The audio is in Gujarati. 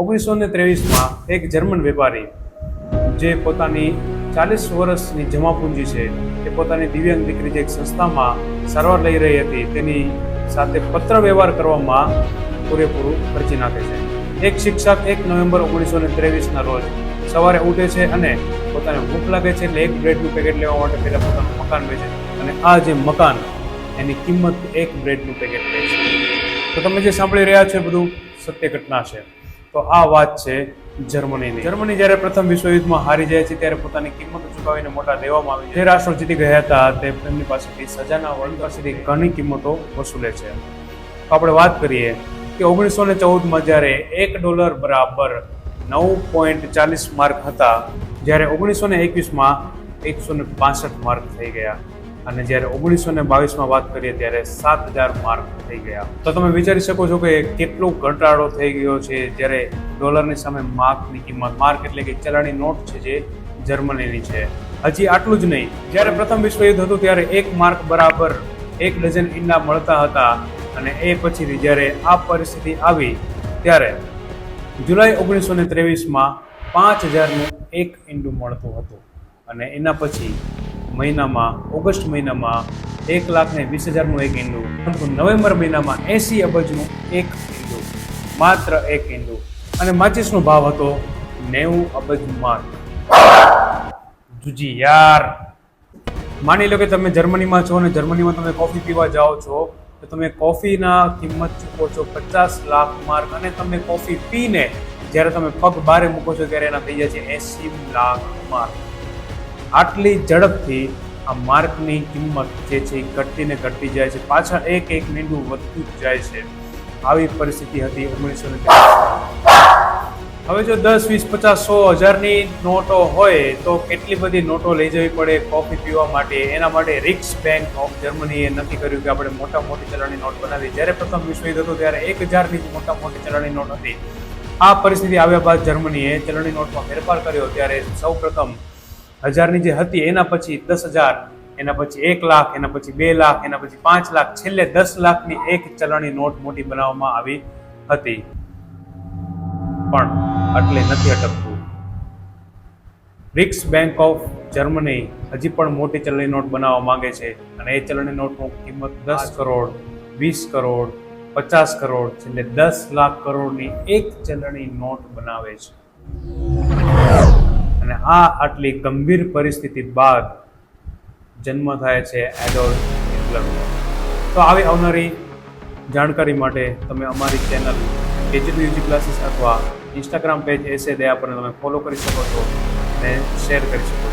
1923માં એક જર્મન વેપારી જે પોતાની 40 વર્ષની જમાપૂંજી છે તે પોતાની દિવ્યાંગ દીકરી જે એક સંસ્થામાં સારવાર લઈ રહી હતી તેની સાથે પત્ર વ્યવહાર કરવામાં પૂરેપૂરું ખર્ચી નાખે છે. એક શિક્ષક 1 નવેમ્બર 1923ના રોજ સવારે ઉઠે છે અને પોતાને ભૂખ લાગે છે એટલે એક બ્રેડનું પેકેટ લેવા માટે પહેલા પોતાનું મકાન વેચે અને આ જે મકાન એની કિંમત એક બ્રેડનું પેકેટ લે છે. તો તમે જે સાંભળી રહ્યા છો એ બધું સત્ય ઘટના છે. તો આ વાત છે જર્મનીની. જર્મની જ્યારે પ્રથમ વિશ્વયુદ્ધમાં હારી જાય છે ત્યારે પોતાની કિંમત ચૂકવીને મોટા દેવામાં આવે છે. જે રાષ્ટ્રો જીતી ગયા હતા તે એમની પાસેથી સજાના વળતર પાસેથી ઘણી કિંમતો વસૂલે છે. તો આપણે વાત કરીએ કે 1914માં જ્યારે $1 બરાબર 9.40 માર્ક હતા, જ્યારે 1921માં 165 માર્ક થઈ ગયા અને જ્યારે 1922માં વાત કરીએ ત્યારે 7000 માર્ક થઈ ગયા. તો તમે વિચારી શકો છો કે કેટલો ઘટાડો થઈ ગયો છે જ્યારે ડોલરની સામે માર્કની કિંમત, માર્ક એટલે કે ચલણી નોટ છે જે જર્મનીની છે. હજી આટલું જ નહીં, જ્યારે પ્રથમ વિશ્વયુદ્ધ હતું ત્યારે 1 માર્ક બરાબર 1 ડઝન ઈંડા મળતા હતા અને એ પછીથી જ્યારે આ પરિસ્થિતિ આવી ત્યારે જુલાઈ 1923માં 5000નું એક ઈંડું મળતું હતું અને એના પછી મહિનામાં ઓગસ્ટ મહિનામાં 1,20,000નું એક ઈંડું, પરંતુ નવેમ્બર મહિનામાં 80 અબજનું એક ઈંડું, માત્ર એક ઈંડું. અને માચિસનો ભાવ હતો 90 અબજ માર્ક. જુજી યાર, માની લો કે તમે જર્મનીમાં છો અને જર્મનીમાં તમે કોફી પીવા જાઓ છો તો તમે કોફીના કિંમત ચૂકવો છો 50 લાખ માર્ક અને તમે કોફી પીને જ્યારે તમે પગ બારે મૂકો છો ત્યારે એના થઈ જાય છે 80 લાખ માર્ક. આટલી ઝડપથી આ માર્કની કિંમત જે છે એ ઘટતી જાય છે, પાછળ એક મીંડું વધતું જ જાય છે. આવી પરિસ્થિતિ હતી 1923. હવે જો 10, 20, 50, 100, 1000ની નોટો હોય તો કેટલી બધી નોટો લઈ જવી પડે કોફી પીવા માટે. એના માટે રિક્સ બેંક ઓફ જર્મનીએ નક્કી કર્યું કે આપણે મોટી ચલણી નોટ બનાવી. જ્યારે પ્રથમ વિશ્વયુદ્ધ હતું ત્યારે 1000ની મોટી ચલણી નોટ હતી. આ પરિસ્થિતિ આવ્યા બાદ જર્મનીએ ચલણી નોટમાં ફેરફાર કર્યો. ત્યારે સૌ પ્રથમ 1000ની જે હતી એના પછી 10,000, એના પછી 1 લાખ, એના પછી 2 લાખ, એના પછી 5 લાખ, છેલ્લે 10 લાખની એક ચલણી નોટ મોટી બનાવવામાં આવી હતી. પણ એટલે નથી અટકતું. રિક્સ બેંક ઓફ જર્મની હજી પણ મોટી ચલણી નોટ બનાવવા માંગે છે અને એ ચલણી નોટની કિંમત 10 કરોડ, 20 કરોડ, 50 કરોડ, છેલ્લે 10 લાખ કરોડની એક ચલણી નોટ બનાવે છે. અને આ આટલી ગંભીર પરિસ્થિતિ બાદ જન્મ થાય છે એડોલ્ફ હિટલરનો. તો આવી આવનારી જાણકારી માટે તમે અમારી ચેનલ KG2UG ક્લાસીસ અથવા ઇન્સ્ટાગ્રામ પેજ એસે દયા પર તમે ફોલો કરી શકો છો અને શેર કરી શકો છો.